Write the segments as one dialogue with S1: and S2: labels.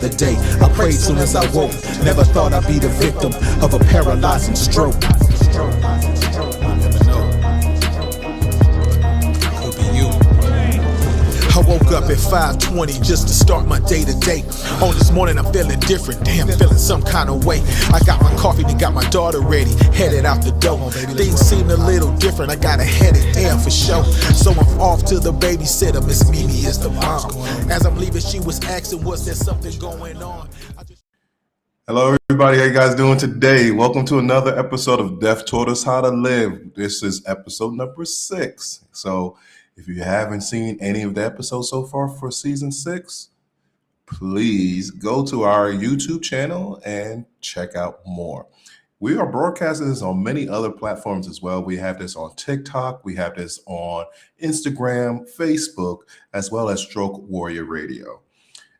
S1: other day. I prayed soon as I woke. Never thought I'd be the victim of a paralyzing stroke. Could be you. I woke up at 5:20 just to start my day to day. On this morning I'm feeling different, damn, feeling some kind of way. I got my coffee, then got my daughter ready, headed out the door. Things seemed a little different, I gotta head it down for sure. So I'm off to the babysitter, Miss Mimi is the bomb. As I'm leaving, she was asking, was there something going on?
S2: Hello, everybody. How you guys doing today? Welcome to another episode of Death Taught Us How to Live. This is episode number 6. So if you haven't seen any of the episodes so far for season 6, please go to our YouTube channel and check out more. We are broadcasting this on many other platforms as well. We have this on TikTok. We have this on Instagram, Facebook, as well as Stroke Warrior Radio.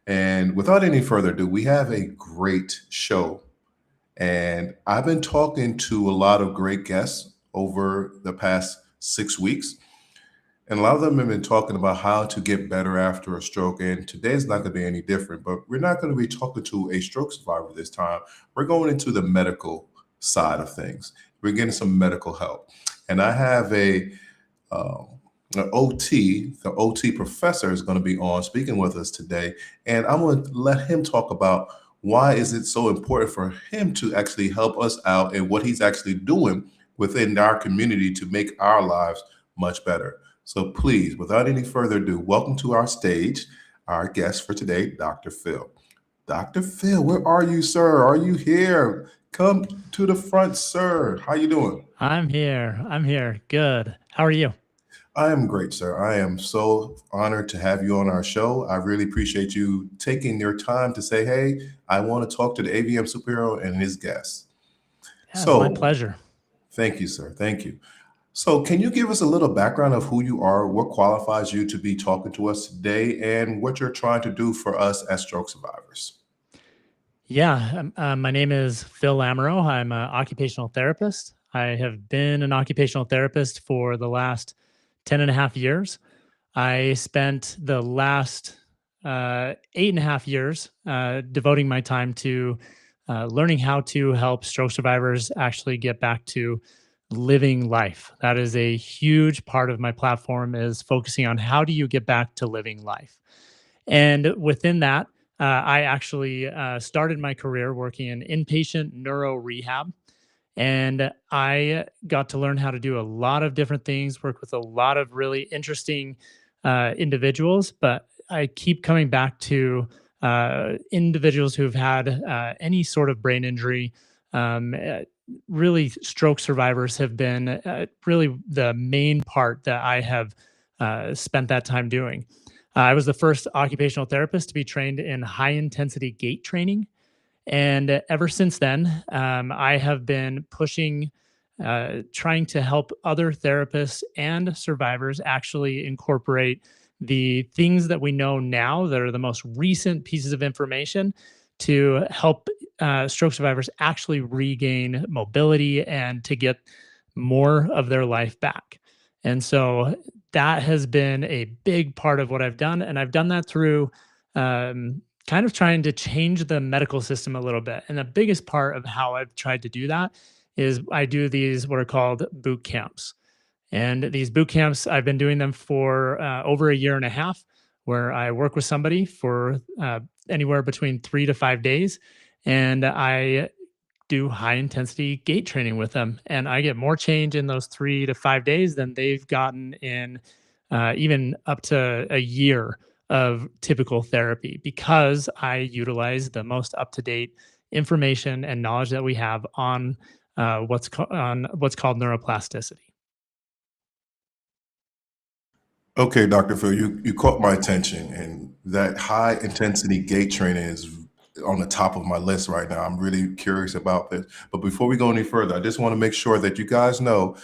S2: And without any further ado, we have a great show. And I've been talking to a lot of great guests over the past 6 weeks. And a lot of them have been talking about how to get better after a stroke. And today's not going to be any different, but we're not going to be talking to a stroke survivor this time. We're going into the medical side of things. We're getting some medical help. And I have an OT, the OT professor is going to be on speaking with us today. And I'm going to let him talk about why is it so important for him to actually help us out and what he's actually doing within our community to make our lives much better. So please, without any further ado, welcome to our stage, our guest for today, Dr. Phill. Dr. Phill, where are you, sir? Are you here? Come to the front, sir. How you doing?
S3: I'm here. Good. How are you?
S2: I am great, sir. I am so honored to have you on our show. I really appreciate you taking your time to say, hey, I want to talk to the AVM superhero and his guests.
S3: Yeah, so, my pleasure.
S2: Thank you, sir. Thank you. So can you give us a little background of who you are, what qualifies you to be talking to us today, and what you're trying to do for us as stroke survivors?
S3: Yeah, my name is Phill Lamoureux. I'm an occupational therapist. I have been an occupational therapist for the last 10 and a half years. I spent the last 8.5 years devoting my time to learning how to help stroke survivors actually get back to living life. That is a huge part of my platform, is focusing on how do you get back to living life. And within that, I actually started my career working in inpatient neuro rehab. And I got to learn how to do a lot of different things, work with a lot of really interesting individuals. But I keep coming back to individuals who've had any sort of brain injury. Really, stroke survivors have been really the main part that I have spent that time doing. I was the first occupational therapist to be trained in high-intensity gait training. And ever since then, I have been pushing, trying to help other therapists and survivors actually incorporate the things that we know now that are the most recent pieces of information to help stroke survivors actually regain mobility and to get more of their life back. And so that has been a big part of what I've done. And I've done that through kind of trying to change the medical system a little bit. And the biggest part of how I've tried to do that is I do these what are called boot camps. And these boot camps, I've been doing them for over 1.5 years, where I work with somebody for anywhere between 3 to 5 days. And I do high intensity gait training with them. And I get more change in those 3 to 5 days than they've gotten in even up to a year of typical therapy, because I utilize the most up-to-date information and knowledge that we have on what's called neuroplasticity.
S2: Okay, Dr. Phill, you caught my attention, and that high intensity gait training is on the top of my list right now. I'm really curious about this. But before we go any further, I just want to make sure that you guys know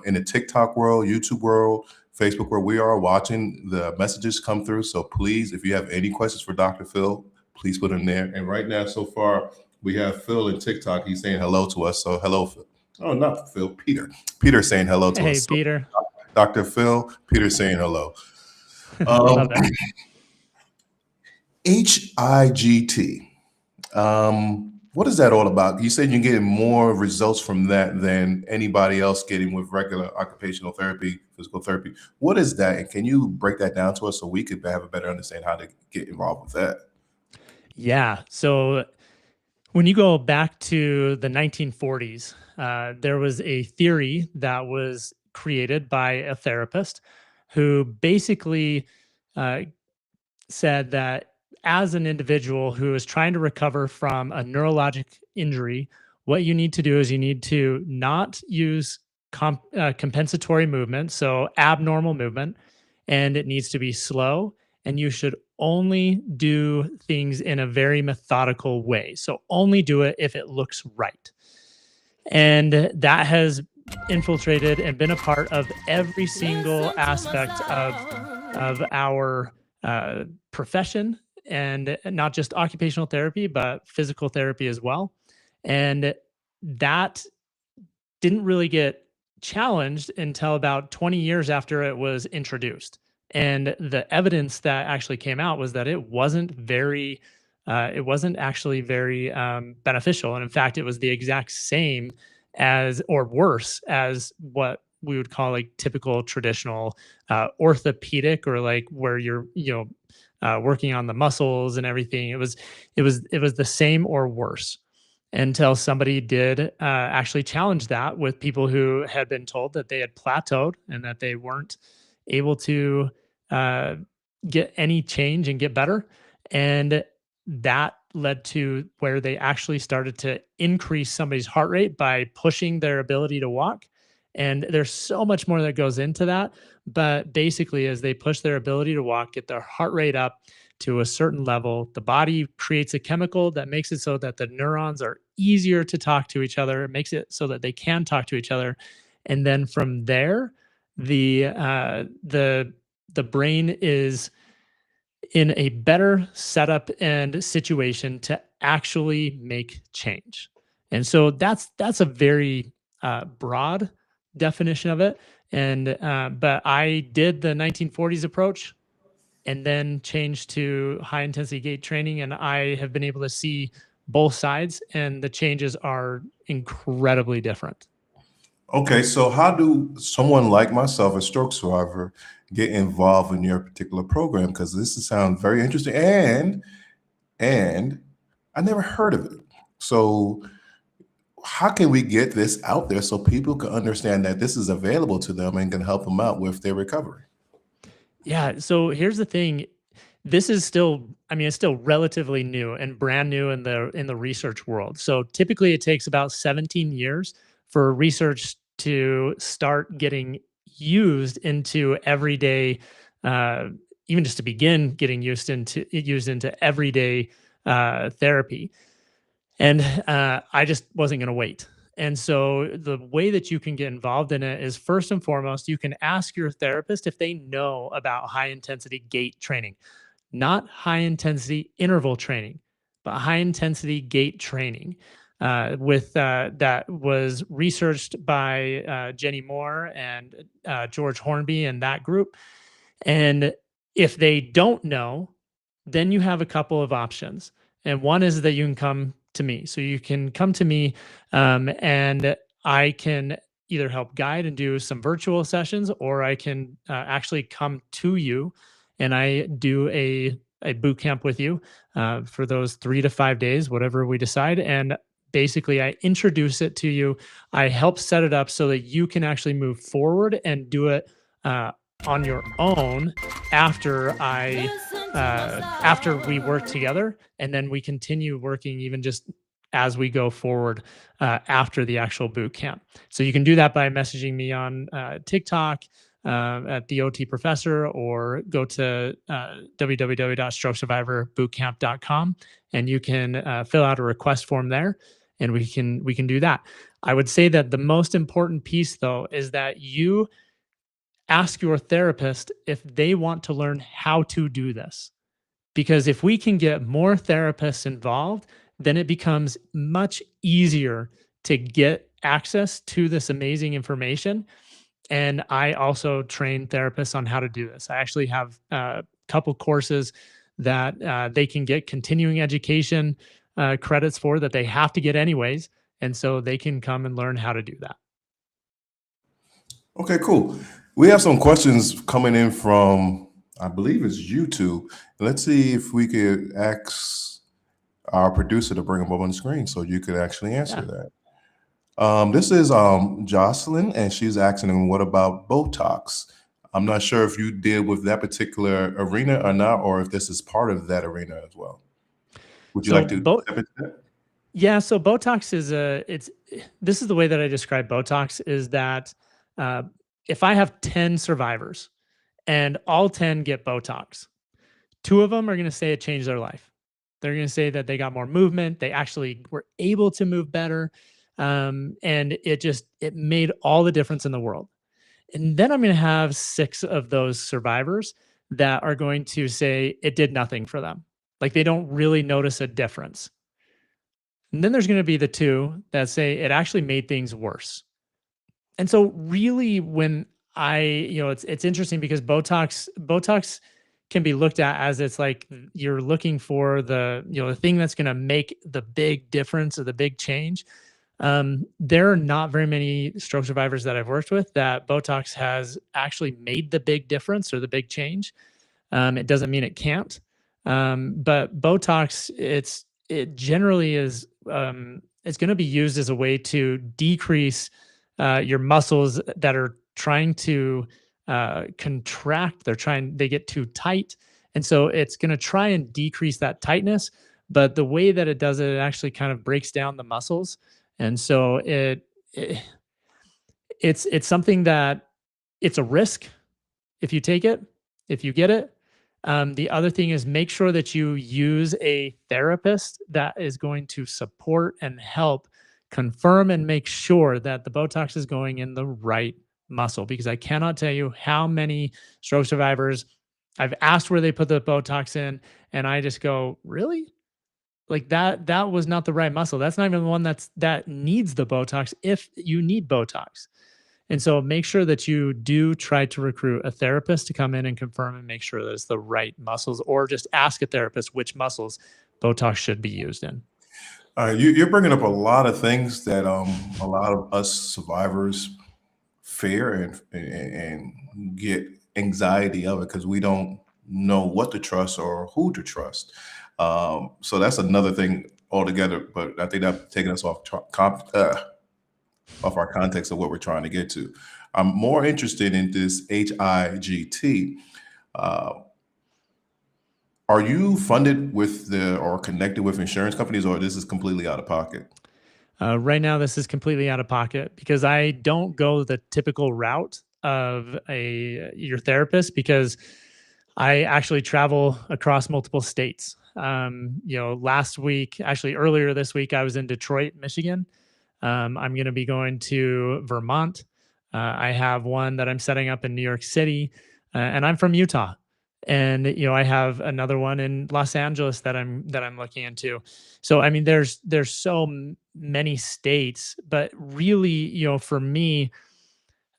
S2: in the TikTok world, YouTube world, Facebook, where we are watching the messages come through. So please, if you have any questions for Dr. Phill, please put them there. And right now, so far, we have Phill in TikTok. He's saying hello to us. So hello, Phill. Oh, not Phill, Peter. Peter's saying hello to us.
S3: Hey, Peter.
S2: So, Dr. Phill, Peter's saying hello. HIGT. What is that all about? You said you're getting more results from that than anybody else getting with regular occupational therapy, physical therapy. What is that? And can you break that down to us so we could have a better understanding how to get involved with that?
S3: Yeah. So when you go back to the 1940s, there was a theory that was created by a therapist who basically uh, said that as an individual who is trying to recover from a neurologic injury, what you need to do is you need to not use compensatory movement, so abnormal movement, and it needs to be slow. And you should only do things in a very methodical way. So only do it if it looks right. And that has infiltrated and been a part of every single aspect of our profession, and not just occupational therapy, but physical therapy as well. And that didn't really get challenged until about 20 years after it was introduced. And the evidence that actually came out was that it wasn't actually very beneficial. And in fact, it was the exact same as, or worse, as what we would call like typical traditional orthopedic, or like where you're, working on the muscles and everything. It was the same or worse, until somebody did actually challenge that with people who had been told that they had plateaued and that they weren't able to uh, get any change and get better. And that led to where they actually started to increase somebody's heart rate by pushing their ability to walk. And there's so much more that goes into that. But basically, as they push their ability to walk, get their heart rate up to a certain level, the body creates a chemical that makes it so that the neurons are easier to talk to each other. It makes it so that they can talk to each other. And then from there, the brain is in a better setup and situation to actually make change. And so that's a very broad definition of it. And but I did the 1940s approach and then changed to high intensity gait training, and I have been able to see both sides, and the changes are incredibly different.
S2: Okay, so how do someone like myself, a stroke survivor, get involved in your particular program? Because this sounds very interesting, and I never heard of it. So how can we get this out there so people can understand that this is available to them and can help them out with their recovery?
S3: Yeah, so here's the thing. This is still, I mean, it's still relatively new and brand new in the research world. So typically it takes about 17 years for research to start getting used into everyday, uh, even just to begin getting used into everyday therapy. And I just wasn't going to wait. And so the way that you can get involved in it is, first and foremost, you can ask your therapist if they know about high intensity gait training, not high intensity interval training, but high intensity gait training. With That was researched by Jenny Moore and George Hornby and that group. And if they don't know, then you have a couple of options. And one is that you can come to me. So you can come to me, and I can either help guide and do some virtual sessions, or I can actually come to you and I do a boot camp with you for those 3 to 5 days, whatever we decide. And basically, I introduce it to you. I help set it up so that you can actually move forward and do it on your own after after we work together, and then we continue working even just as we go forward after the actual boot camp. So you can do that by messaging me on TikTok at the OT Professor, or go to www.strokesurvivorbootcamp.com, and you can fill out a request form there, and we can do that. I would say that the most important piece, though, is that you ask your therapist if they want to learn how to do this. Because if we can get more therapists involved, then it becomes much easier to get access to this amazing information. And I also train therapists on how to do this. I actually have a couple courses that they can get continuing education credits for that they have to get anyways. And so they can come and learn how to do that.
S2: Okay, cool. We have some questions coming in from, I believe it's YouTube. Let's see if we could ask our producer to bring them up on the screen so you could actually answer
S3: Yeah.
S2: that. This is Jocelyn, and she's asking, what about Botox? I'm not sure if you deal with that particular arena or not, or if this is part of that arena as well. Would you
S3: So
S2: like to
S3: Bo-
S2: step into that?
S3: yeah, so Botox is this is the way that I describe Botox is that uh, if I have 10 survivors and all 10 get Botox, two of them are going to say it changed their life. They're going to say that they got more movement, they actually were able to move better, and it made all the difference in the world. And then I'm going to have 6 of those survivors that are going to say it did nothing for them. Like they don't really notice a difference. And then there's going to be the 2 that say it actually made things worse. And so really when it's interesting because Botox can be looked at as it's like you're looking for the thing that's going to make the big difference or the big change. There are not very many stroke survivors that I've worked with that Botox has actually made the big difference or the big change. It doesn't mean it can't. But Botox, it generally is it's going to be used as a way to decrease your muscles that are trying to contract. They get too tight, and so it's going to try and decrease that tightness. But the way that it does it, it actually kind of breaks down the muscles, and so it's something that it's a risk if you take it, if you get it. The other thing is make sure that you use a therapist that is going to support and help confirm and make sure that the Botox is going in the right muscle. Because I cannot tell you how many stroke survivors I've asked where they put the Botox in, and I just go, really? Like that was not the right muscle. That's not even the one that needs the Botox if you need Botox. And so make sure that you do try to recruit a therapist to come in and confirm and make sure that it's the right muscles, or just ask a therapist which muscles Botox should be used in.
S2: You're bringing up a lot of things that a lot of us survivors fear and get anxiety of it because we don't know what to trust or who to trust. So that's another thing altogether. But I think that's taking us off our context of what we're trying to get to. I'm more interested in this HIGT. Uh, are you funded with or connected with insurance companies, or this is completely out of pocket?
S3: Right now, this is completely out of pocket because I don't go the typical route of your therapist because I actually travel across multiple states. Last week, actually earlier this week, I was in Detroit, Michigan. I'm going to be going to Vermont. I have one that I'm setting up in New York City, and I'm from Utah. And I have another one in Los Angeles that I'm looking into. So I mean, there's many states, but really, for me,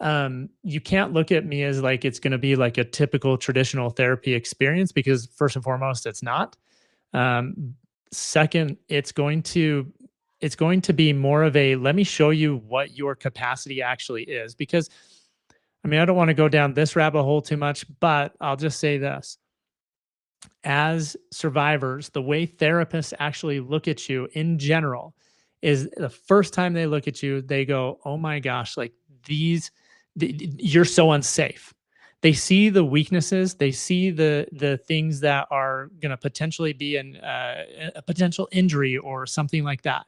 S3: you can't look at me as like it's going to be like a typical traditional therapy experience because first and foremost, it's not. Um, Second, it's going to be more of a let me show you what your capacity actually is because I mean I don't want to go down this rabbit hole too much, but I'll just say this. As survivors, the way therapists actually look at you in general is the first time they look at you, they go, "Oh my gosh, like you're so unsafe." They see the weaknesses, they see the things that are going to potentially be a potential injury or something like that.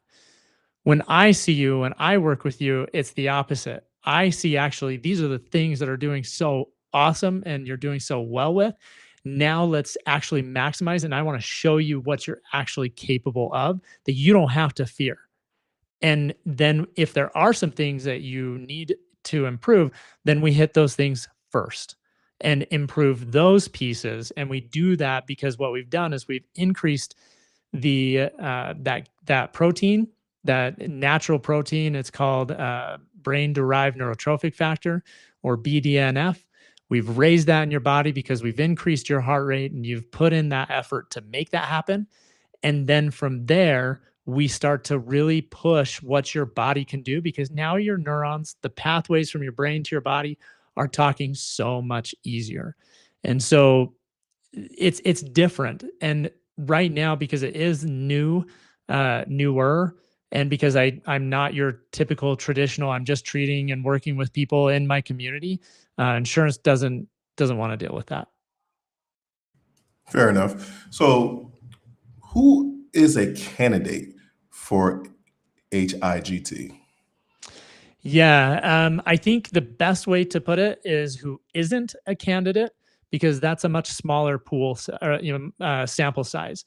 S3: When I see you, when I work with you, it's the opposite. I see actually these are the things that are doing so awesome and you're doing so well with. Now let's actually maximize. And I want to show you what you're actually capable of that you don't have to fear. And then if there are some things that you need to improve, then we hit those things first and improve those pieces. And we do that because what we've done is we've increased the that protein, that natural protein. It's called brain derived neurotrophic factor or BDNF. We've raised that in your body because we've increased your heart rate and you've put in that effort to make that happen. And then from there, we start to really push what your body can do, because now your neurons, the pathways from your brain to your body, are talking so much easier. And so it's different. And right now, because it is newer, and because I'm not your typical traditional, I'm just treating and working with people in my community, insurance doesn't want to deal with that.
S2: Fair enough. So, who is a candidate for HIGT?
S3: Yeah, I think the best way to put it is who isn't a candidate, because that's a much smaller pool, sample size.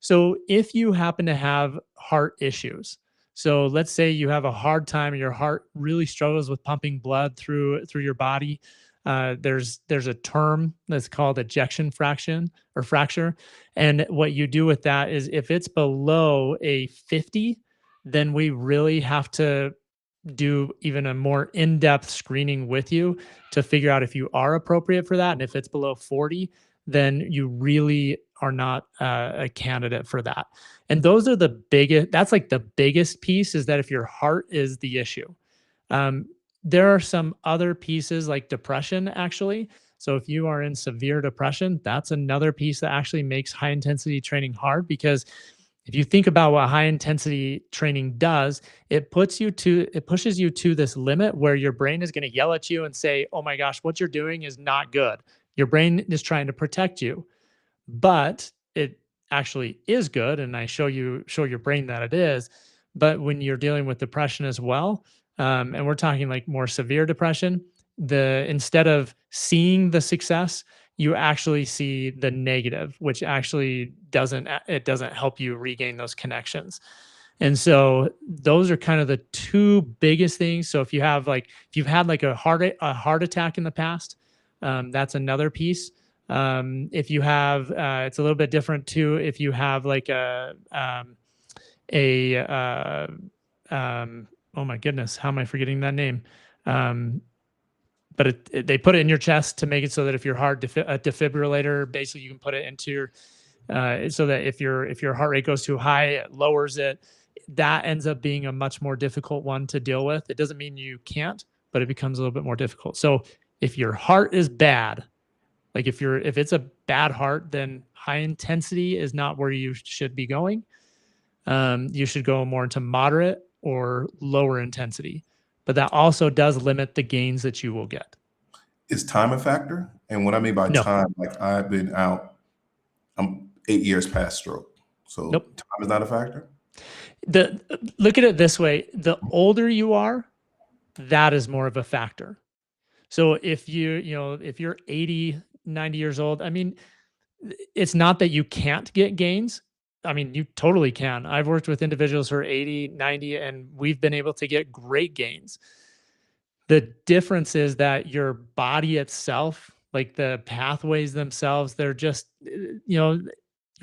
S3: So if you happen to have heart issues, so let's say you have a hard time, and your heart really struggles with pumping blood through your body. There's a term that's called ejection fraction or fracture, and what you do with that is if it's below a 50, then we really have to do even a more in-depth screening with you to figure out if you are appropriate for that. And if it's below 40, then you really are not a candidate for that. And those are the biggest, that's like the biggest piece, is that if your heart is the issue. Um, there are some other pieces like depression, actually. So if you are in severe depression, that's another piece that actually makes high intensity training hard, because if you think about what high intensity training does, it pushes you to this limit where your brain is going to yell at you and say, "Oh my gosh, what you're doing is not good." Your brain is trying to protect you, but it actually is good. And I show your brain that it is. But when you're dealing with depression as well, and we're talking like more severe depression, instead of seeing the success, you actually see the negative, which actually doesn't help you regain those connections. And so those are kind of the two biggest things. So if you've had like a heart attack in the past, that's another piece. If you have, it's a little bit different too. If you have like a oh my goodness, how am I forgetting that name? But they put it in your chest to make it so that if your heart a defibrillator, basically you can put it into your, so that if your heart rate goes too high, it lowers it. That ends up being a much more difficult one to deal with. It doesn't mean you can't, but it becomes a little bit more difficult. So if your heart is bad, like if it's a bad heart, then high intensity is not where you should be going. You should go more into moderate or lower intensity, but that also does limit the gains that you will get.
S2: Is time a factor? And what I mean by
S3: No.
S2: time, like I'm 8 years past stroke. So
S3: Nope.
S2: time is not a factor?
S3: Look at it this way. The older you are, that is more of a factor. So if you're 80, 90 years old, I mean, it's not that you can't get gains. I mean, you totally can. I've worked with individuals who are 80, 90, and we've been able to get great gains. The difference is that your body itself, like the pathways themselves, they're just, you're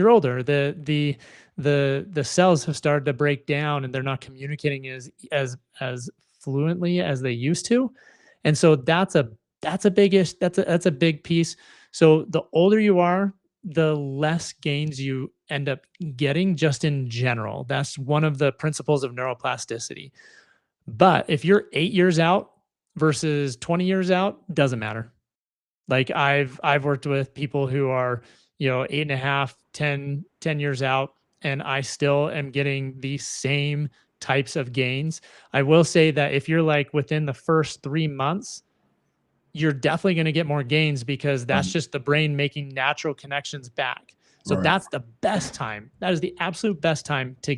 S3: older. The cells have started to break down, and they're not communicating as fluently as they used to. And so that's a big piece. So the older you are, the less gains you end up getting just in general. That's one of the principles of neuroplasticity. But if you're 8 years out versus 20 years out, doesn't matter. Like I've worked with people who are, 8.5, 10 years out, and I still am getting the same types of gains. I will say that if you're like within the first 3 months, you're definitely going to get more gains, because that's just the brain making natural connections back. So that's the best time. That is the absolute best time to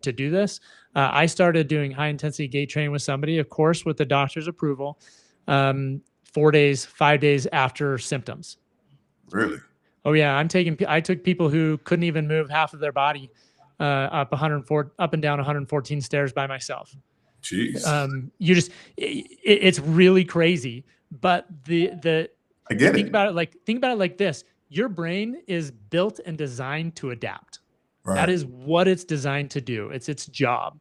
S3: do this. I started doing high intensity gait training with somebody, of course, with the doctor's approval, 4 days, 5 days after symptoms.
S2: Really?
S3: Oh yeah, I took people who couldn't even move half of their body up and down 114 stairs by myself.
S2: Jeez.
S3: It's really crazy. But
S2: I get
S3: think
S2: it.
S3: about it like this: your brain is built and designed to adapt.
S2: Right.
S3: That is what it's designed to do. It's its job.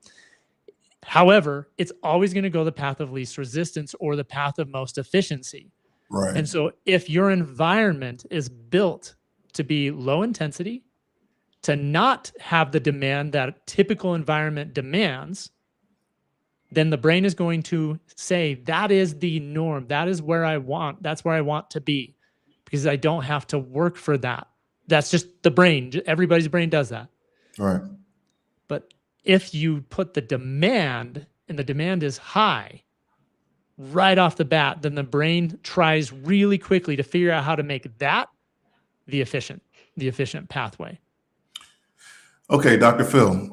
S3: However, it's always going to go the path of least resistance or the path of most efficiency.
S2: Right.
S3: And so if your environment is built to be low intensity, to not have the demand that a typical environment demands, then the brain is going to say, that is the norm. That's where I want to be, because I don't have to work for that. That's just the brain. Everybody's brain does that.
S2: Right.
S3: But if you put the demand, and the demand is high right off the bat, then the brain tries really quickly to figure out how to make that the efficient pathway.
S2: Okay, Dr. Phill.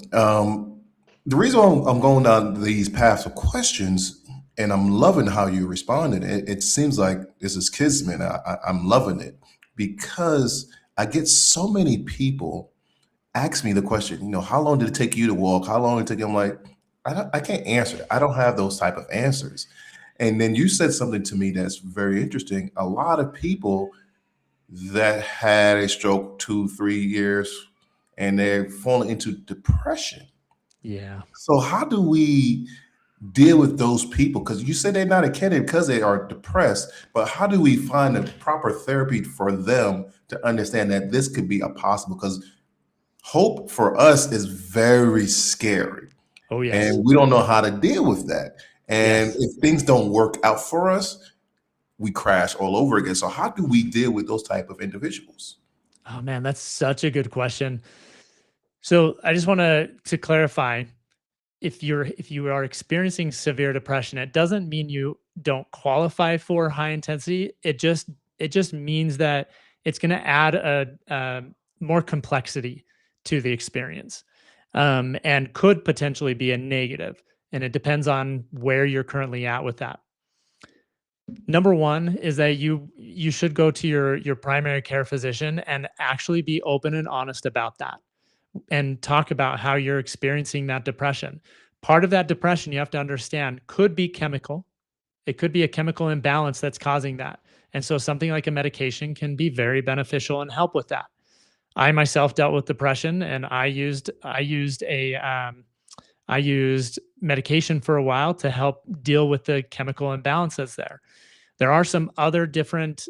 S2: The reason I'm going down these paths of questions, and I'm loving how you responded. It seems like this is kismet. I'm loving it because I get so many people ask me the question. How long did it take you to walk? How long did it take? I'm like, I can't answer that. I don't have those type of answers. And then you said something to me that's very interesting. A lot of people that had a stroke 2-3 years and they're falling into depression.
S3: Yeah.
S2: So how do we deal with those people? Because you said they're not a candidate because they are depressed, but how do we find the proper therapy for them to understand that this could be a possible? Because hope for us is very scary.
S3: Oh, yes.
S2: And we don't know how to deal with that. And
S3: Yes.
S2: if things don't work out for us, we crash all over again. So how do we deal with those type of individuals?
S3: Oh man, that's such a good question. So I just want to clarify, if you are experiencing severe depression, it doesn't mean you don't qualify for high intensity. It just means that it's going to add a more complexity to the experience, and could potentially be a negative. And it depends on where you're currently at with that. Number one is that you should go to your primary care physician and actually be open and honest about that, and talk about how you're experiencing that depression. Part of that depression, you have to understand, could be chemical. It could be a chemical imbalance that's causing that. And so something like a medication can be very beneficial and help with that. I myself dealt with depression, and I used medication for a while to help deal with the chemical imbalance that's there. There are some other different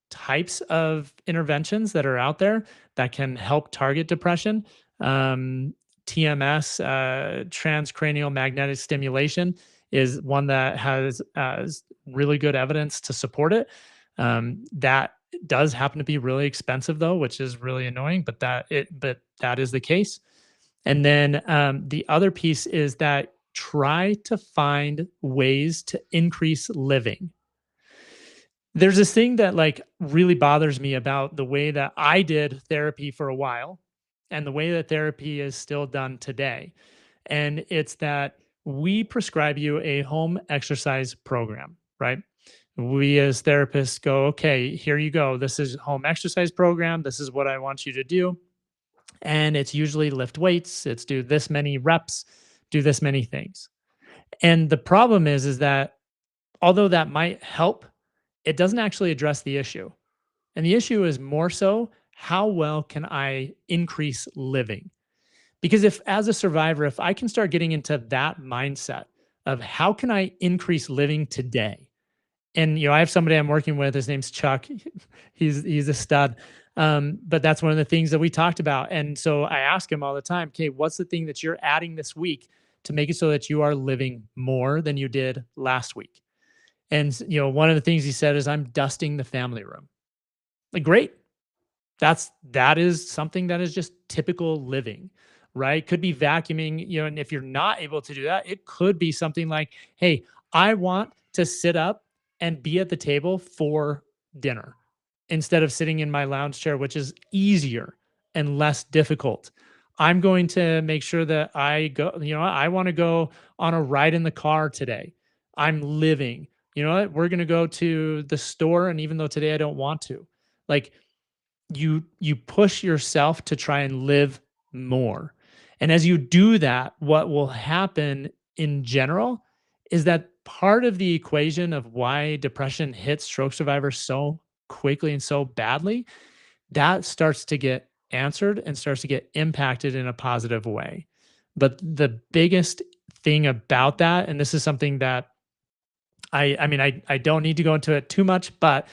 S3: types of interventions that are out there that can help target depression. Um, TMS, transcranial magnetic stimulation, is one that has really good evidence to support it. That does happen to be really expensive though, which is really annoying, but that is the case. And then the other piece is that try to find ways to increase living. There's this thing that like really bothers me about the way that I did therapy for a while and the way that therapy is still done today. And it's that we prescribe you a home exercise program, right? We as therapists go, okay, here you go. This is home exercise program. This is what I want you to do. And it's usually lift weights, it's do this many reps, do this many things. And the problem is that although that might help, it doesn't actually address the issue. And the issue is more so, how well can I increase living? Because if, as a survivor, if I can start getting into that mindset of how can I increase living today? And I have somebody I'm working with, his name's Chuck. He's a stud. But that's one of the things that we talked about. And so I ask him all the time, okay, what's the thing that you're adding this week to make it so that you are living more than you did last week? And one of the things he said is, I'm dusting the family room. Like, great. That is something that is just typical living, right? Could be vacuuming, and if you're not able to do that, it could be something like, hey, I want to sit up and be at the table for dinner instead of sitting in my lounge chair, which is easier and less difficult. I'm going to make sure that I go, I want to go on a ride in the car today. I'm living. You know what? We're going to go to the store. And even though today I don't want to, like, you push yourself to try and live more. And as you do that, what will happen in general is that part of the equation of why depression hits stroke survivors so quickly and so badly, that starts to get answered and starts to get impacted in a positive way. But the biggest thing about that, and this is something that I mean, I don't need to go into it too much, but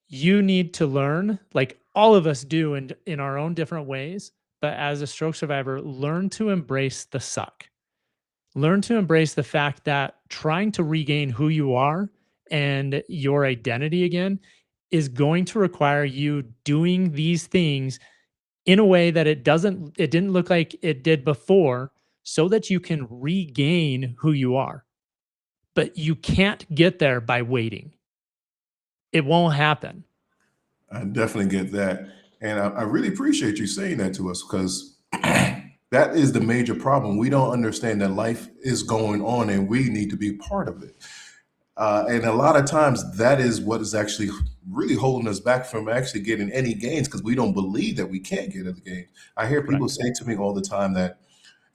S3: you need to learn, like all of us do in our own different ways, but as a stroke survivor, learn to embrace the suck. Learn to embrace the fact that trying to regain who you are and your identity again is going to require you doing these things in a way that it didn't look like it did before, so that you can regain who you are. But you can't get there by waiting. It won't happen.
S2: I definitely get that. And I really appreciate you saying that to us because that is the major problem. We don't understand that life is going on and we need to be part of it. And a lot of times that is what is actually really holding us back from actually getting any gains because we don't believe that we can't get any gains. I hear people
S3: Correct.
S2: say to me all the time that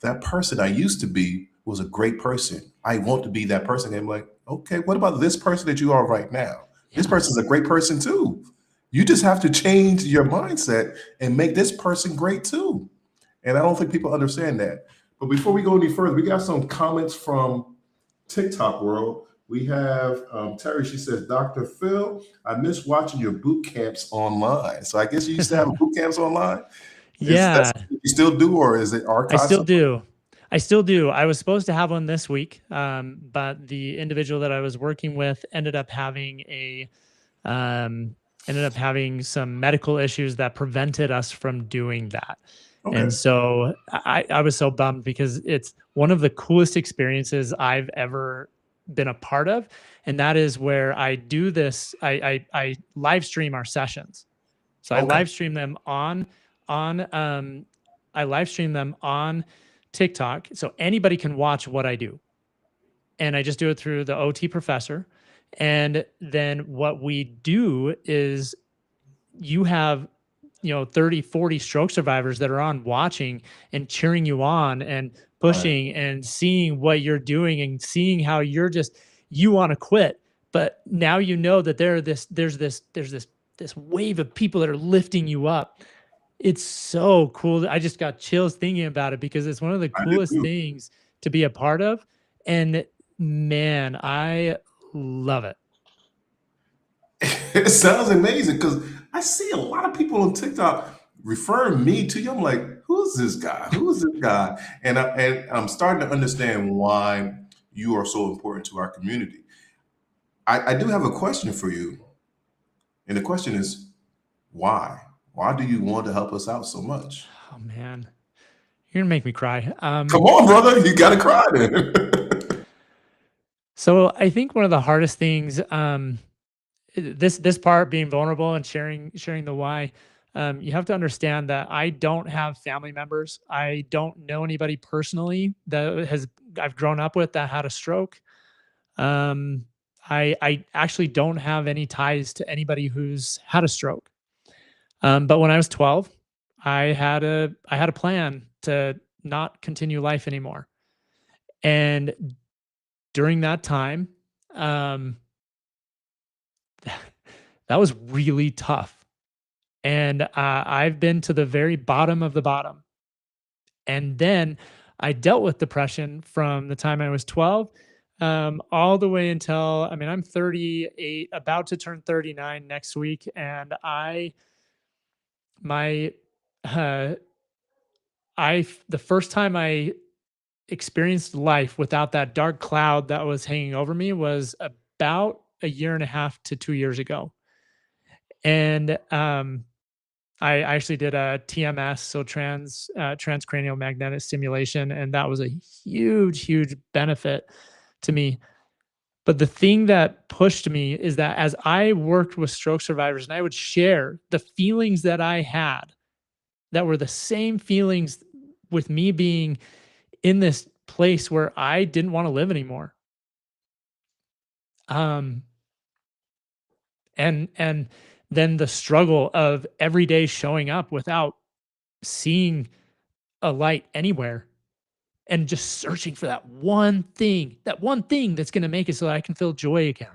S2: that person I used to be was a great person. I want to be that person. And I'm like, okay, what about this person that you are right now? This
S3: Yeah.
S2: person's a great person too. You just have to change your mindset and make this person great too. And I don't think people understand that. But before we go any further, we got some comments from TikTok world. We have Terry. She says, Dr. Phill, I miss watching your boot camps online. So I guess you used to have boot camps online. Is that
S3: Yeah,
S2: something you still do, or is it
S3: I
S2: archived
S3: still
S2: somewhere?
S3: do. I still do. I was supposed to have one this week, but the individual that I was working with um, ended up having some medical issues that prevented us from doing that. And
S2: Okay.
S3: so I was so bummed because it's one of the coolest experiences I've ever been a part of. And that is where I do this, I live stream our sessions. So I
S2: Okay.
S3: live stream them on I live stream them on TikTok so anybody can watch what I do. And I just do it through the OT professor. And then what we do is you have 30, 40 stroke survivors that are on watching and cheering you on and
S2: Right.
S3: pushing and seeing what you're doing and seeing how you want to quit, but now you know that there's this wave of people that are lifting you up. It's so cool. I just got chills thinking about it because it's one of the
S2: I did
S3: coolest
S2: too.
S3: things to be a part of. And man, I love it.
S2: It sounds amazing because I see a lot of people on TikTok referring me to you. I'm like, who's this guy? Who's this guy? And I'm starting to understand why you are so important to our community. I do have a question for you, and the question is why? Why do you want to help us out so much?
S3: Oh man, you're gonna make me cry.
S2: Come on, brother, you got to cry then.
S3: So I think one of the hardest things, this part being vulnerable and sharing the why, you have to understand that I don't have family members. I don't know anybody personally that has I've grown up with that had a stroke. Um, I actually don't have any ties to anybody who's had a stroke. But when I was 12, I had a plan to not continue life anymore. And during that time, um, that was really tough. And I've been to the very bottom of the bottom. And then I dealt with depression from the time I was 12 all the way until, I mean, I'm 38, about to turn 39 next week. And my, uh, the first time I experienced life without that dark cloud that was hanging over me was about a year and a half to 2 years ago. And I actually did a TMS, so transcranial magnetic stimulation, and that was a huge, huge benefit to me. But the thing that pushed me is that as I worked with stroke survivors and I would share the feelings that I had that were the same feelings with me being in this place where I didn't want to live anymore. Um, and then the struggle of every day showing up without seeing a light anywhere and just searching for that one thing that's going to make it so that I can feel joy again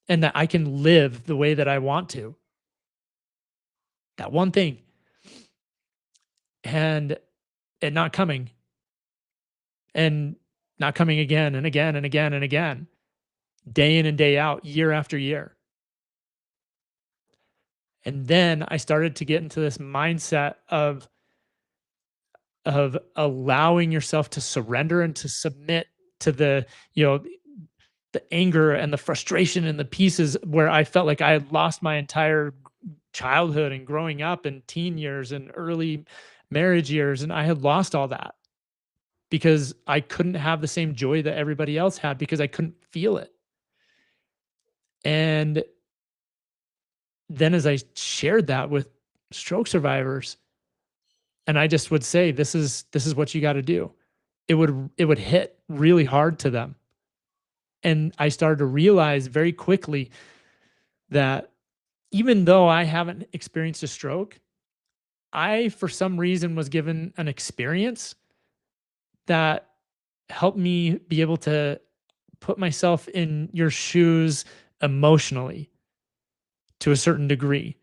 S3: and that I can live the way that I want to. That one thing, and it not coming. And not coming again and again and again and again, day in and day out, year after year. And then I started to get into this mindset of allowing yourself to surrender and to submit to the, you know, the anger and the frustration and the pieces where I felt like I had lost my entire childhood and growing up and teen years and early marriage years. And I had lost all that because I couldn't have the same joy that everybody else had because I couldn't feel it. And then as I shared that with stroke survivors, and I just would say, this is what you got to do. It would hit really hard to them. And I started to realize very quickly that even though I haven't experienced a stroke, I, for some reason, was given an experience that helped me be able to put myself in your shoes emotionally to a certain degree.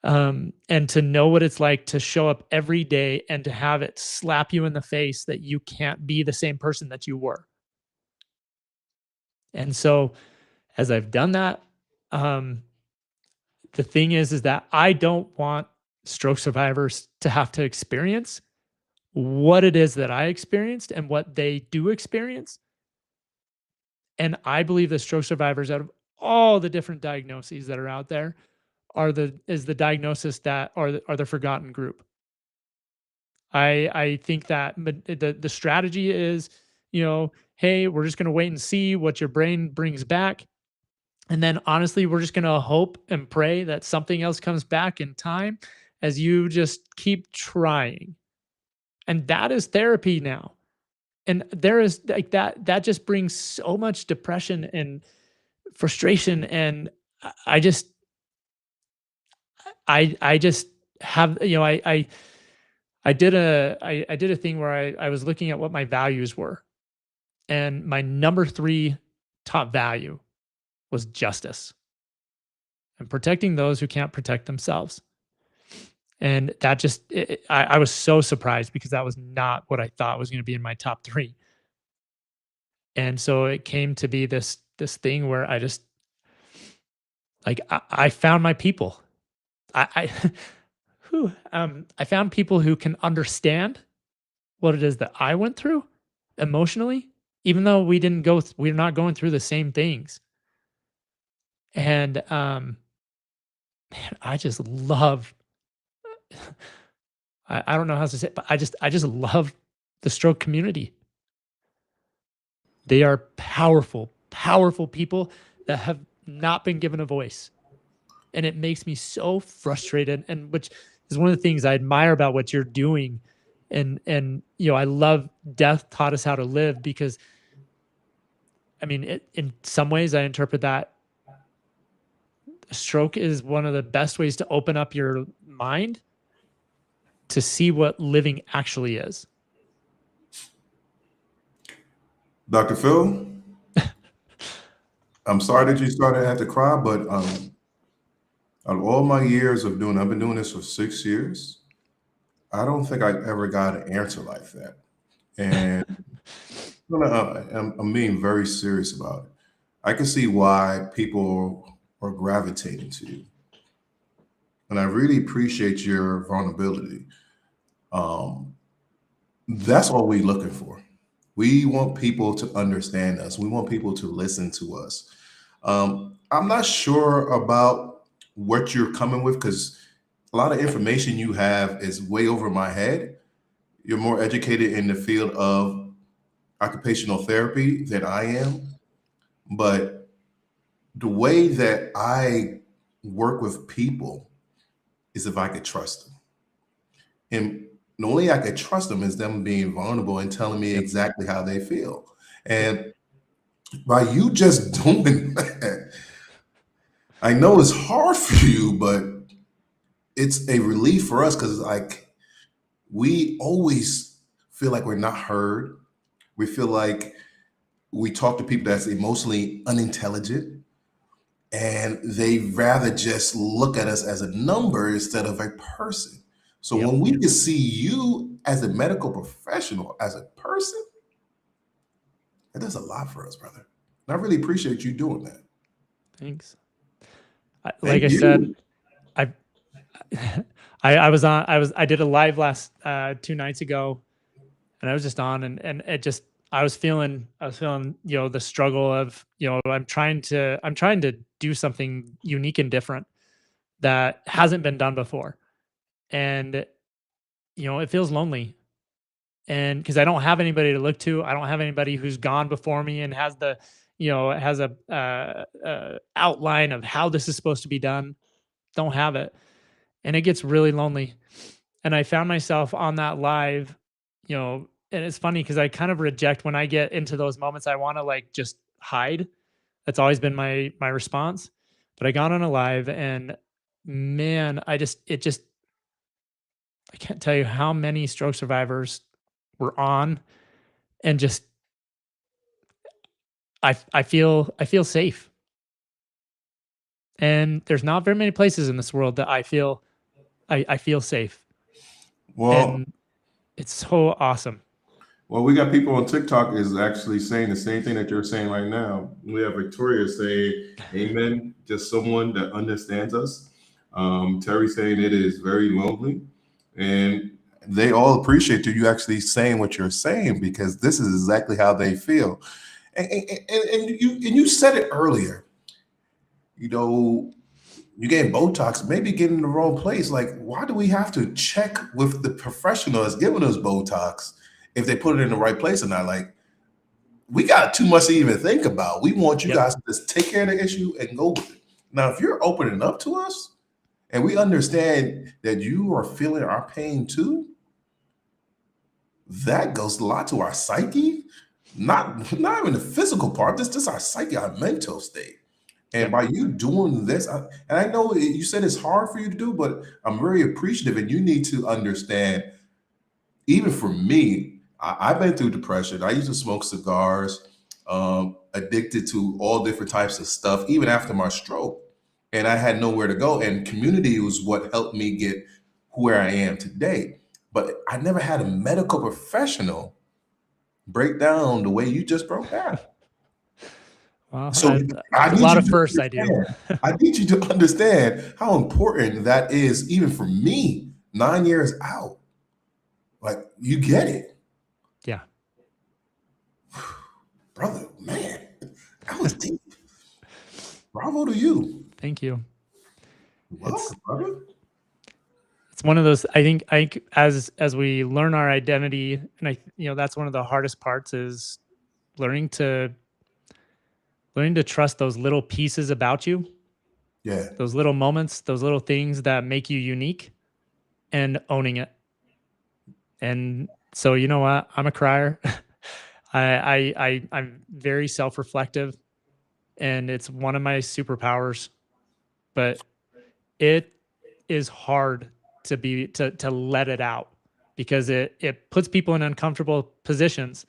S3: And to know what it's like to show up every day and to have it slap you in the face that you can't be the same person that you were. And so, as I've done that, um, the thing is that I don't want stroke survivors to have to experience what it is that I experienced and what they do experience. And I believe that stroke survivors, out of all the different diagnoses that are out there, is the diagnosis that are the forgotten group. I think that the strategy is, hey, we're just going to wait and see what your brain brings back. And then honestly, we're just going to hope and pray that something else comes back in time as you just keep trying. And that is therapy now. And there is like that just brings so much depression and frustration. And I just, I just have, I did a thing where I was looking at what my values were. And my number 3 top value was justice and protecting those who can't protect themselves. And that just, I was so surprised because that was not what I thought was going to be in my top 3. And so it came to be this thing where I just, like, I found my people. I I found people who can understand what it is that I went through emotionally, even though we're not going through the same things. And man, I just love, I don't know how to say it, but I just love the stroke community. They are powerful, powerful people that have not been given a voice. And it makes me so frustrated. And which is one of the things I admire about what you're doing. And I love Death Taught Us How to Live because, I mean, in some ways I interpret that stroke is one of the best ways to open up your mind to see what living actually is.
S2: Dr. Phill, I'm sorry that you started to have to cry, but out of all my years of I've been doing this for 6 years. I don't think I ever got an answer like that. And I'm being very serious about it. I can see why people are gravitating to you. And I really appreciate your vulnerability. That's what we're looking for. We want people to understand us. We want people to listen to us. I'm not sure about what you're coming with because a lot of information you have is way over my head. You're more educated in the field of occupational therapy than I am. But the way that I work with people is if I could trust them. And the only way I could trust them is them being vulnerable and telling me exactly how they feel. And by you just doing that, I know it's hard for you, but it's a relief for us because like we always feel like we're not heard. We feel like we talk to people that's emotionally unintelligent and they rather just look at us as a number instead of a person. So when we can see you as a medical professional, as a person, That does a lot for us, brother. And I really appreciate you doing that.
S3: Thanks.
S2: Thank
S3: Like I said,
S2: you.
S3: I I did a live last 2 nights ago, and I was just on, and it just I was feeling, the struggle of, I'm trying to do something unique and different that hasn't been done before. And it feels lonely. And because I don't have anybody to look to, I don't have anybody who's gone before me and has a outline of how this is supposed to be done. Don't have it, and it gets really lonely. And I found myself on that live, and it's funny because I kind of reject when I get into those moments. I want to like just hide. That's always been my response. But I got on a live, and man, I can't tell you how many stroke survivors were on, and just I feel safe. And there's not very many places in this world that I feel safe.
S2: Well,
S3: And it's so awesome.
S2: well, we got people on TikTok is actually saying the same thing that you're saying right now. We have Victoria saying, "Amen." Just someone that understands us. Terry saying it is very lonely, and they all appreciate you actually saying what you're saying because this is exactly how they feel. And you said it earlier. You know, you getting Botox, maybe getting in the wrong place. Like, why do we have to check with the professional that's giving us Botox if they put it in the right place or not? Like, we got too much to even think about. We want you
S3: Yep.
S2: guys to just take care of the issue and go with it. Now, if you're opening up to us and we understand that you are feeling our pain too, that goes a lot to our psyche, not even the physical part, just our psyche, our mental state. And
S3: Yep.
S2: by you doing this, and I know you said it's hard for you to do, but I'm very appreciative. And you need to understand, even for me, I've been through depression. I used to smoke cigars, addicted to all different types of stuff, even after my stroke. And I had nowhere to go. And community was what helped me get where I am today. But I never had a medical professional break down the way you just broke down.
S3: Well,
S2: So I
S3: a
S2: need
S3: lot
S2: you
S3: of
S2: to
S3: firsts I do.
S2: understand. I need you to understand how important that is, even for me, 9 years out. Like, you get it,
S3: Yeah.
S2: brother. Man, that was deep. Bravo to you.
S3: Thank you.
S2: Welcome, brother.
S3: It's one of those, I think as we learn our identity, and that's one of the hardest parts is learning to trust those little pieces about you,
S2: Yeah.
S3: those little moments, those little things that make you unique, and owning it. And so, you know what? I'm a crier. I'm very self-reflective, and it's one of my superpowers. But it is hard to let it out because it puts people in uncomfortable positions.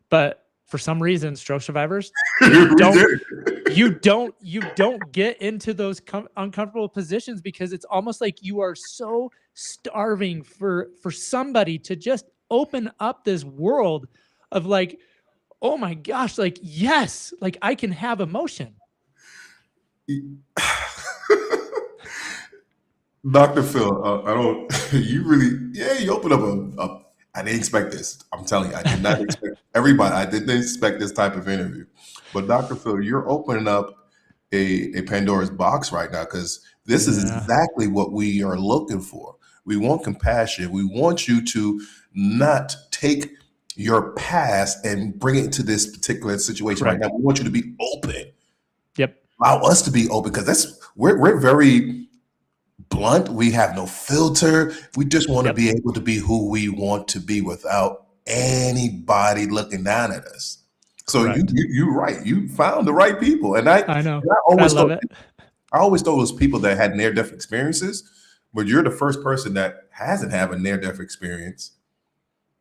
S3: But for some reason, stroke survivors, they
S2: We
S3: don't
S2: did.
S3: you don't get into those uncomfortable positions because it's almost like you are so starving for somebody to just open up this world of like, oh my gosh, like, yes, like I can have emotion.
S2: Dr. Phil, I don't, you really, yeah, you opened up I didn't expect this. I'm telling you, I did not expect everybody, I didn't expect this type of interview. But Dr. Phil, you're opening up a Pandora's box right now because this is
S3: Yeah.
S2: exactly what we are looking for. We want compassion. We want you to not take your past and bring it into this particular situation right now.
S3: Correct.
S2: We want you to be open.
S3: Yep.
S2: Allow us to be open because we're very blunt. We have no filter. We just want to
S3: Yep.
S2: be able to be who we want to be without anybody looking down at us. So
S3: Correct.
S2: you're right. You found the right people, and I
S3: I know.
S2: and I
S3: I
S2: always
S3: love
S2: thought
S3: it.
S2: I always thought it was people that had near death experiences, but you're the first person that hasn't had a near death experience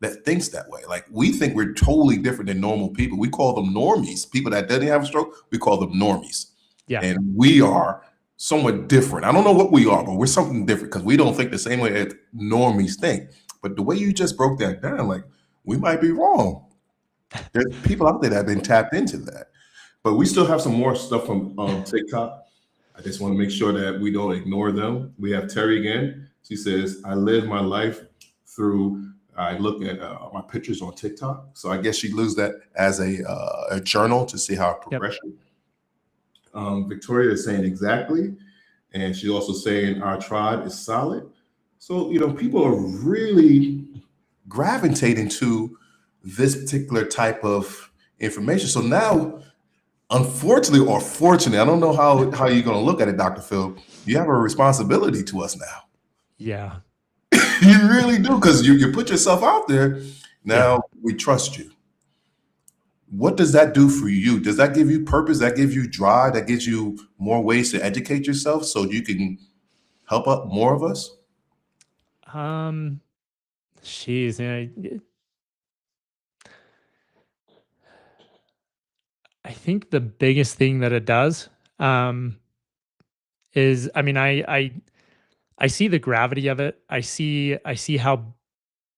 S2: that thinks that way. Like, we think we're totally different than normal people. We call them normies. People that didn't have a stroke, we call them normies.
S3: Yeah.
S2: And we are somewhat different. I don't know what we are, but we're something different because we don't think the same way that normies think. But the way you just broke that down, like, we might be wrong. There's people out there that have been tapped into that. But we still have some more stuff from TikTok. I just want to make sure that we don't ignore them. We have Terry again. She says, I live my life through, I look at my pictures on TikTok. So I guess she used that as a journal to see how progression. Victoria is saying exactly. And she's also saying our tribe is solid. So, people are really gravitating to this particular type of information. So now, unfortunately or fortunately, I don't know how you're going to look at it, Dr. Phill, you have a responsibility to us now.
S3: Yeah.
S2: You really do, because you put yourself out there. Now we trust you. What does that do for you? Does that give you purpose? That gives you drive? That gives you more ways to educate yourself so you can help out more of us?
S3: She's, I think the biggest thing that it does, is, I mean, I see the gravity of it. I see how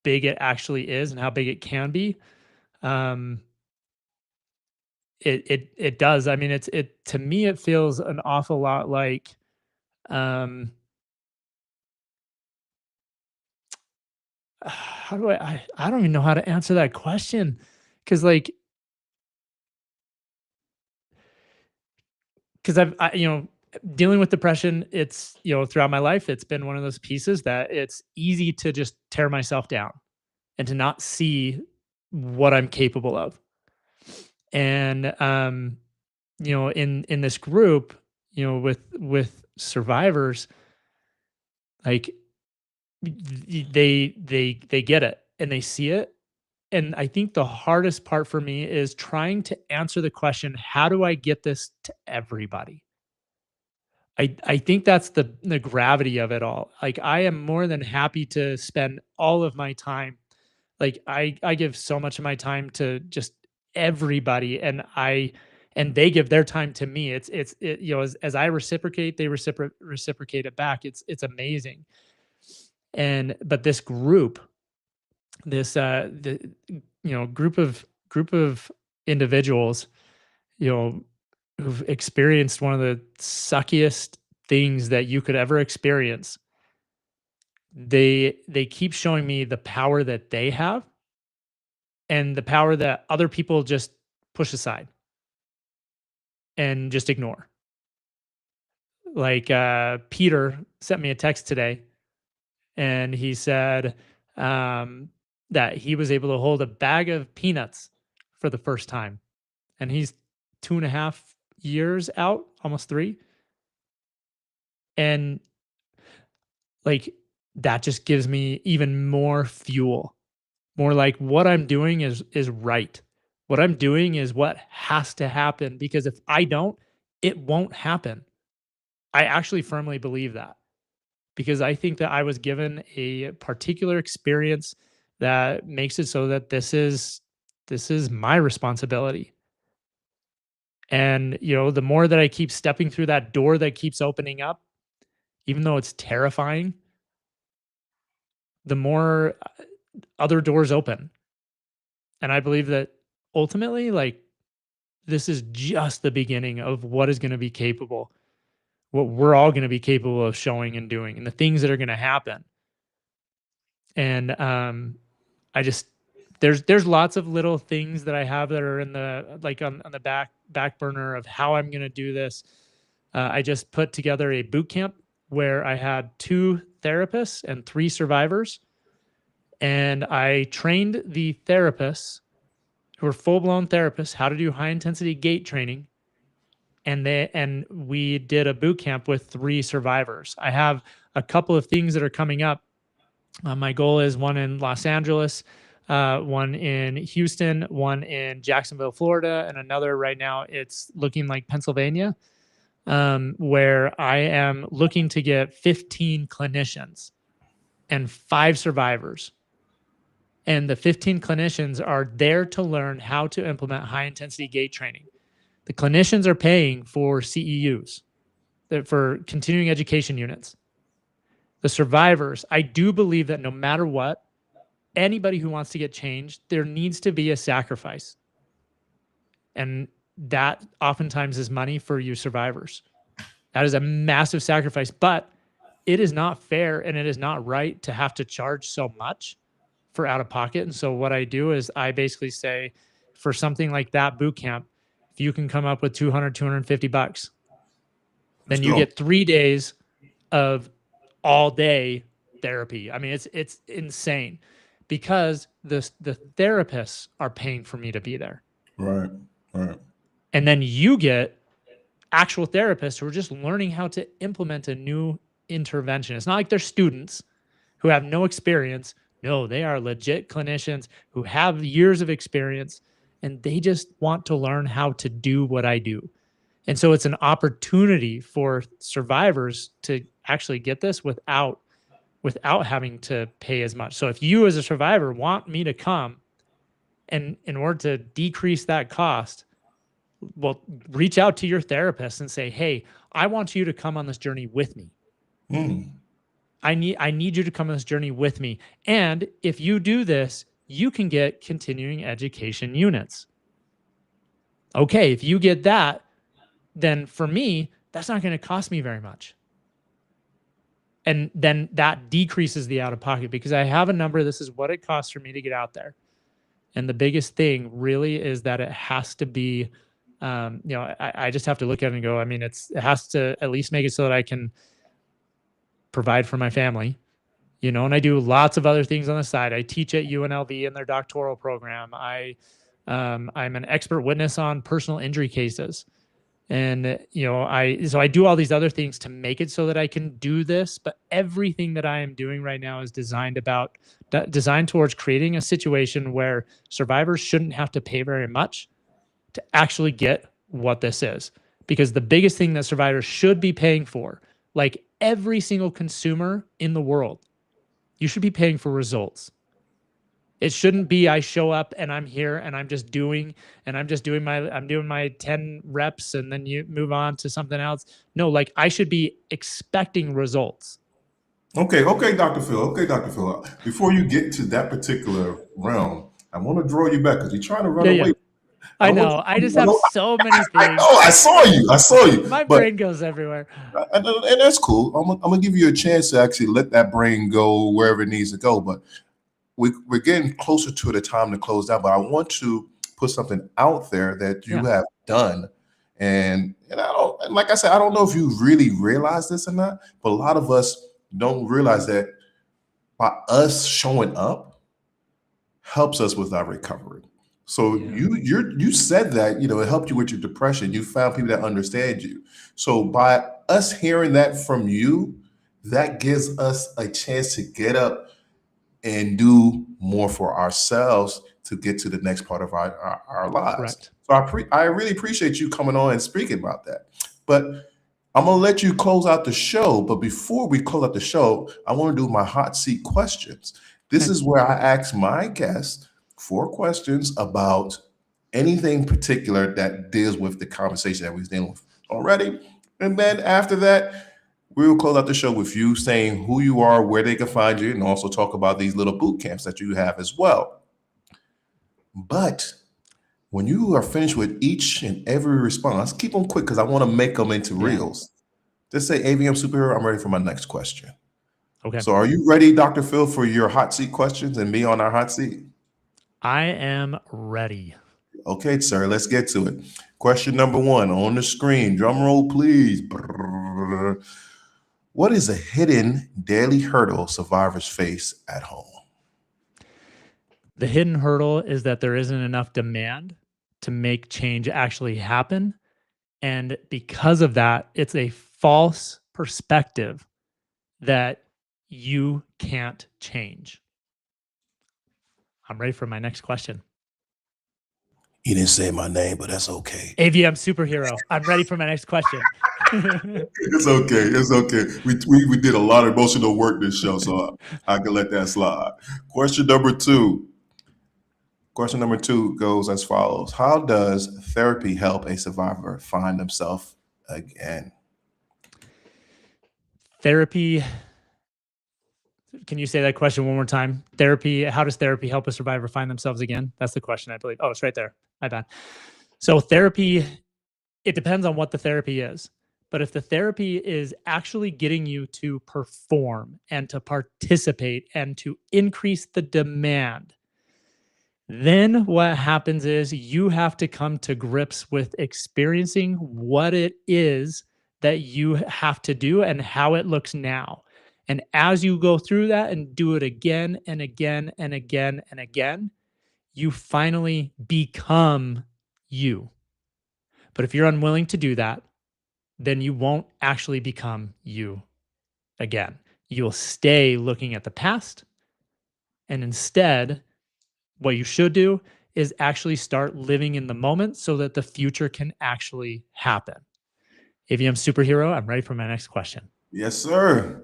S3: big it actually is and how big it can be. Um, it does. I mean, it to me, it feels an awful lot like, um, how do I don't even know how to answer that question, because like, because dealing with depression, it's, throughout my life, it's been one of those pieces that it's easy to just tear myself down and to not see what I'm capable of. And in this group, with survivors, like, they get it and they see it. And I think the hardest part for me is trying to answer the question, how do I get this to everybody? I think that's the gravity of it all. Like, I am more than happy to spend all of my time. Like, I give so much of my time to just everybody, and they give their time to me. As I reciprocate, they reciprocate it back. It's amazing. But this group, the group of individuals, you know, who've experienced one of the suckiest things that you could ever experience. They keep showing me the power that they have and the power that other people just push aside and just ignore. Like, Peter sent me a text today, and he said, that he was able to hold a bag of peanuts for the first time, and he's 2.5 years out, almost 3. And like, that just gives me even more fuel. More like, what I'm doing is right. What I'm doing is what has to happen, because if I don't, it won't happen. I actually firmly believe that, because I think that I was given a particular experience that makes it so that this is my responsibility. And the more that I keep stepping through that door that keeps opening up, even though it's terrifying, the more other doors open. And I believe that ultimately, like, this is just the beginning of what is going to be capable, what we're all going to be capable of showing and doing, and the things that are going to happen. And I just there's lots of little things that I have that are in the, like, on the back burner of how I'm going to do this. I just put together a boot camp where I had 2 therapists and 3 survivors, and I trained the therapists, who are full-blown therapists, how to do high intensity gait training. And we did a boot camp with 3 survivors. I have a couple of things that are coming up. My goal is one in Los Angeles, one in Houston, one in Jacksonville, Florida, and another right now it's looking like Pennsylvania, where I am looking to get 15 clinicians and 5 survivors. And the 15 clinicians are there to learn how to implement high intensity gait training. The clinicians are paying for CEUs, for continuing education units. The survivors, I do believe that no matter what, anybody who wants to get changed, there needs to be a sacrifice. And that oftentimes is money for you survivors. That is a massive sacrifice, but it is not fair and it is not right to have to charge so much for out of pocket. And so what I do is I basically say for something like that boot camp, if you can come up with 200, 250 bucks, then you get 3 days of all day therapy. I mean, it's insane because the therapists are paying for me to be there.
S2: Right.
S3: And then you get actual therapists who are just learning how to implement a new intervention. It's not like they're students who have no experience. No, they are legit clinicians who have years of experience and they just want to learn how to do what I do. And so it's an opportunity for survivors to actually get this without having to pay as much. So if you as a survivor want me to come, and in order to decrease that cost, well, reach out to your therapist and say, hey, I want you to come on this journey with me. I need you to come on this journey with me. And if you do this, you can get continuing education units. Okay, if you get that, then for me, that's not going to cost me very much. And then that decreases the out of pocket because I have a number. This is what it costs for me to get out there. And the biggest thing really is that it has to be, I just have to look at it and go, I mean, it has to at least make it so that I can provide for my family, and I do lots of other things on the side. I teach at UNLV in their doctoral program. I'm an expert witness on personal injury cases. And, so I do all these other things to make it so that I can do this, but everything that I am doing right now is designed towards creating a situation where survivors shouldn't have to pay very much to actually get what this is. Because the biggest thing that survivors should be paying for, like every single consumer in the world, you should be paying for results. It shouldn't be I show up and I'm here and I'm doing my 10 reps and then you move on to something else. No, like I should be expecting results.
S2: Okay, Dr. Phill. Before you get to that particular realm, I want to draw you back because you're trying to run away.
S3: I know. I just have so many things.
S2: I saw you.
S3: My brain goes everywhere.
S2: And that's cool. I'm gonna give you a chance to actually let that brain go wherever it needs to go. But we're getting closer to the time to close out. But I want to put something out there that you have done. And like I said, I don't know if you really realize this or not, but a lot of us don't realize that by us showing up helps us with our recovery. So you said that, it helped you with your depression. You found people that understand you. So by us hearing that from you, that gives us a chance to get up and do more for ourselves to get to the next part of our lives.
S3: Correct.
S2: So I really appreciate you coming on and speaking about that. But I'm going to let you close out the show. But before we close out the show, I want to do my hot seat questions. This is where I ask my guests 4 questions about anything particular that deals with the conversation that we're dealing with already. And then after that, we will close out the show with you saying who you are, where they can find you, and also talk about these little boot camps that you have as well. But when you are finished with each and every response, keep them quick because I want to make them into reels. Just say AVM superhero, I'm ready for my next question.
S3: Okay.
S2: So are you ready, Dr. Phill, for your hot seat questions and me on our hot seat?
S3: I am ready.
S2: Okay, sir, let's get to it. Question number 1 on the screen. Drum roll, please. What is a hidden daily hurdle survivors face at home?
S3: The hidden hurdle is that there isn't enough demand to make change actually happen. And because of that, it's a false perspective that you can't change. I'm ready for my next question.
S2: You didn't say my name, but that's okay.
S3: AVM superhero. I'm ready for my next question.
S2: It's okay. We did a lot of emotional work this show, so I can let that slide. Question number 2 goes as follows. How does therapy help a survivor find themselves again?
S3: Therapy Can you say that question one more time? Therapy, how does therapy help a survivor find themselves again? That's the question, I believe. Oh, it's right there. My bad. So therapy, it depends on what the therapy is. But if the therapy is actually getting you to perform and to participate and to increase the demand, then what happens is you have to come to grips with experiencing what it is that you have to do and how it looks now. And as you go through that and do it again and again and again and again, you finally become you. But if you're unwilling to do that, then you won't actually become you again. You'll stay looking at the past, and instead, what you should do is actually start living in the moment so that the future can actually happen. AVM superhero, I'm ready for my next question.
S2: Yes, sir.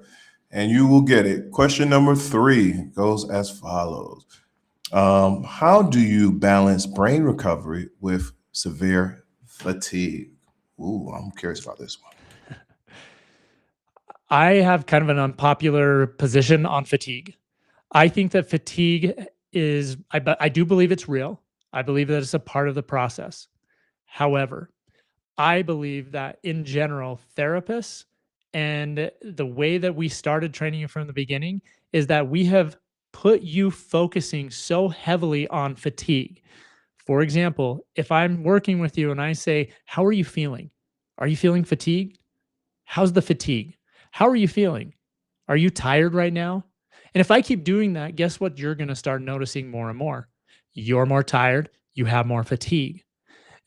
S2: And you will get it. Question number 3 goes as follows. How do you balance brain recovery with severe fatigue? Ooh, I'm curious about this one.
S3: I have kind of an unpopular position on fatigue. I think that fatigue is, I do believe it's real. I believe that it's a part of the process. However, I believe that in general, therapists and the way that we started training you from the beginning is that we have put you focusing so heavily on fatigue. For example, if I'm working with you and I say, how are you feeling? Are you feeling fatigued? How's the fatigue? How are you feeling? Are you tired right now? And if I keep doing that, guess what? You're going to start noticing more and more. You're more tired. You have more fatigue.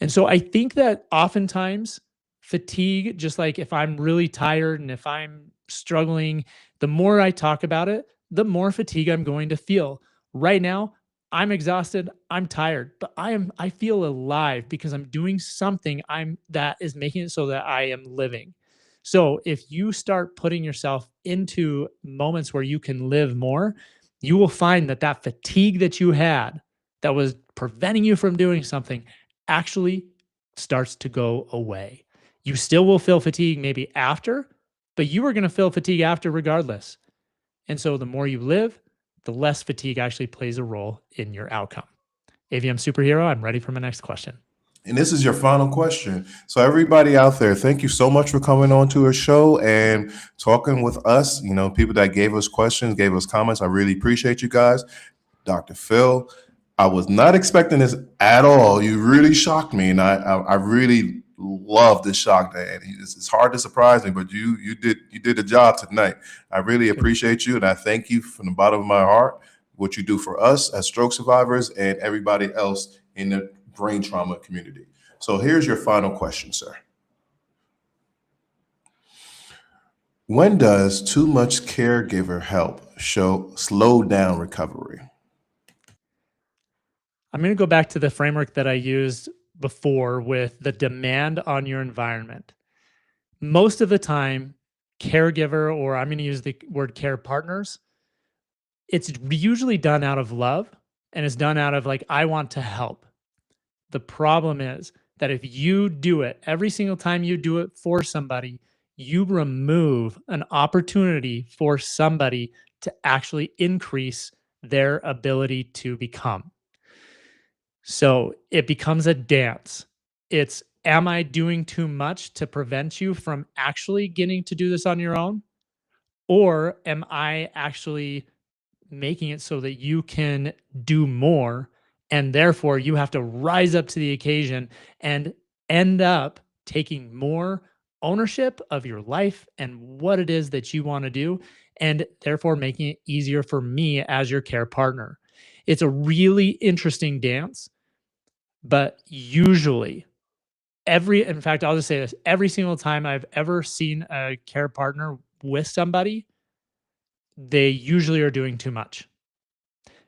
S3: And so I think that oftentimes fatigue, just like if I'm really tired and if I'm struggling, the more I talk about it, the more fatigue I'm going to feel. Right now, I'm exhausted, I'm tired, but I feel alive because I'm doing something that is making it so that I am living. So if you start putting yourself into moments where you can live more, you will find that that fatigue that you had that was preventing you from doing something actually starts to go away. You still will feel fatigue maybe after, but you are going to feel fatigue after regardless. And so the more you live, the less fatigue actually plays a role in your outcome. AVM superhero, I'm ready for my next question.
S2: And this is your final question. So everybody out there, thank you so much for coming on to our show and talking with us. You know, people that gave us questions, gave us comments. I really appreciate you guys. Dr. Phill, I was not expecting this at all. You really shocked me, and I really love this shock. And it's hard to surprise me, but you did the job tonight. I really appreciate you, and I thank you from the bottom of my heart what you do for us as stroke survivors and everybody else in the brain trauma community. So here's your final question, sir. When does too much caregiver help slow down recovery?
S3: I'm going to go back to the framework that I used before with the demand on your environment. Most of the time, caregiver, or I'm going to use the word care partners, it's usually done out of love and it's done out of like, I want to help. The problem is that if you do it every single time you do it for somebody, you remove an opportunity for somebody to actually increase their ability to become. So it becomes a dance. It's, am I doing too much to prevent you from actually getting to do this on your own? Or am I actually making it so that you can do more, and therefore you have to rise up to the occasion and end up taking more ownership of your life and what it is that you want to do, and therefore making it easier for me as your care partner. It's a really interesting dance, but usually in fact, I'll just say this, every single time I've ever seen a care partner with somebody, they usually are doing too much.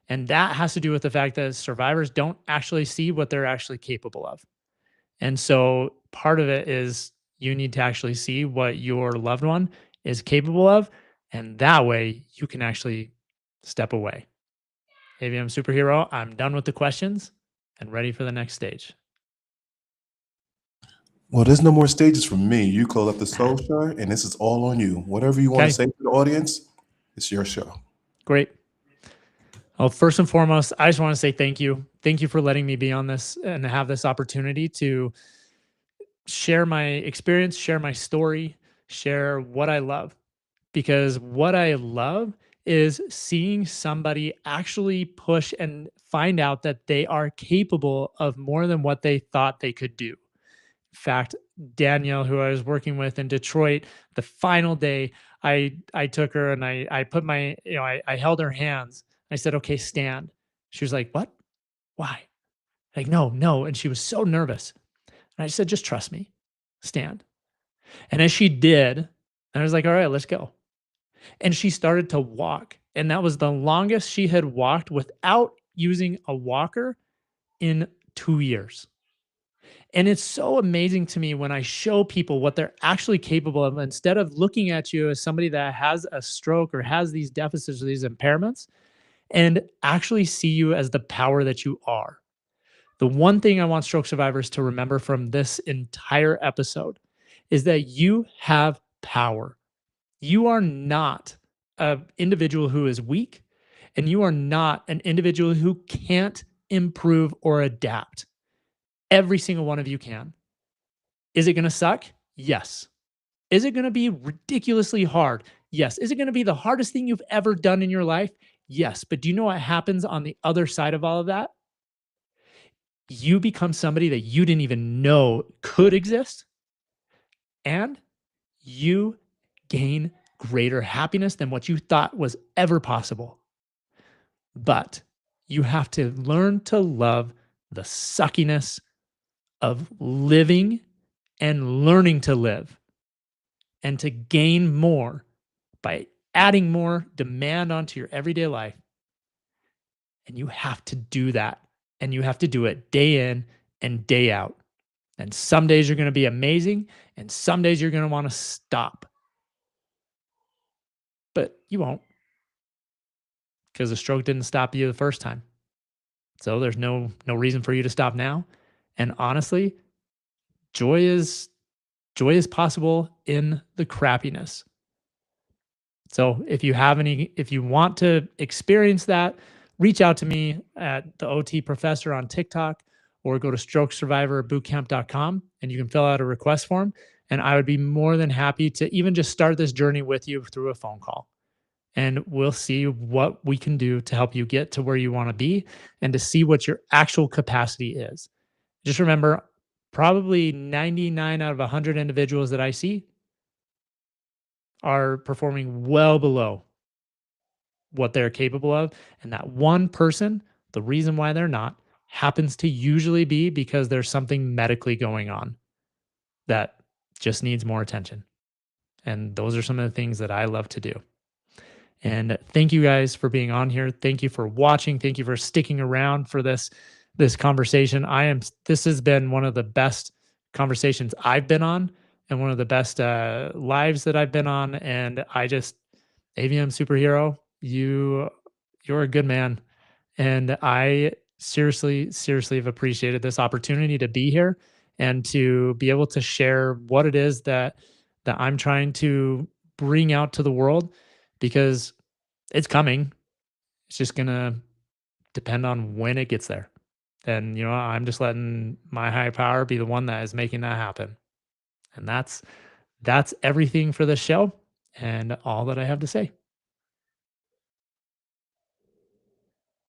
S3: And that has to do with the fact that survivors don't actually see what they're actually capable of. And so part of it is you need to actually see what your loved one is capable of. And that way you can actually step away. AVM superhero, I'm done with the questions and ready for the next stage.
S2: Well, there's no more stages for me. You close up the show, sir, and this is all on you. Whatever you want to say to the audience, it's your show.
S3: Great. Well, first and foremost, I just want to say thank you. Thank you for letting me be on this and have this opportunity to share my experience, share my story, share what I love. Because what I love is seeing somebody actually push and find out that they are capable of more than what they thought they could do. In fact, Danielle, who I was working with in Detroit, the final day, I took her and I put my, I held her hands. I said, okay, stand. She was like, what? Why? Like, no, no. And she was so nervous. And I said, just trust me, stand. And as she did, I was like, all right, let's go. And she started to walk. And that was the longest she had walked without using a walker in 2 years. And it's so amazing to me when I show people what they're actually capable of, instead of looking at you as somebody that has a stroke or has these deficits or these impairments, and actually see you as the power that you are. The one thing I want stroke survivors to remember from this entire episode is that you have power. You are not an individual who is weak, and you are not an individual who can't improve or adapt. Every single one of you can. Is it going to suck? Yes. Is it going to be ridiculously hard? Yes. Is it going to be the hardest thing you've ever done in your life? Yes. But do you know what happens on the other side of all of that? You become somebody that you didn't even know could exist, and you gain greater happiness than what you thought was ever possible. But you have to learn to love the suckiness of living and learning to live, and to gain more by adding more demand onto your everyday life. And you have to do that. And you have to do it day in and day out. And some days you're going to be amazing, and some days you're going to want to stop. But you won't, because the stroke didn't stop you the first time. So there's no reason for you to stop now. And honestly, joy is possible in the crappiness. So if you want to experience that, reach out to me at the OT Professor on TikTok, or go to strokesurvivorbootcamp.com and you can fill out a request form. And I would be more than happy to even just start this journey with you through a phone call. And we'll see what we can do to help you get to where you want to be, and to see what your actual capacity is. Just remember, probably 99 out of 100 individuals that I see are performing well below what they're capable of. And that one person, the reason why they're not, happens to usually be because there's something medically going on that just needs more attention. And those are some of the things that I love to do. And thank you guys for being on here. Thank you for watching. Thank you for sticking around for this conversation. This has been one of the best conversations I've been on, and one of the best lives that I've been on. And AVM superhero, you're a good man. And I seriously have appreciated this opportunity to be here and to be able to share what it is that I'm trying to bring out to the world, because it's coming. It's just gonna depend on when it gets there. And I'm just letting my high power be the one that is making that happen. And that's everything for this show, and all that I have to say.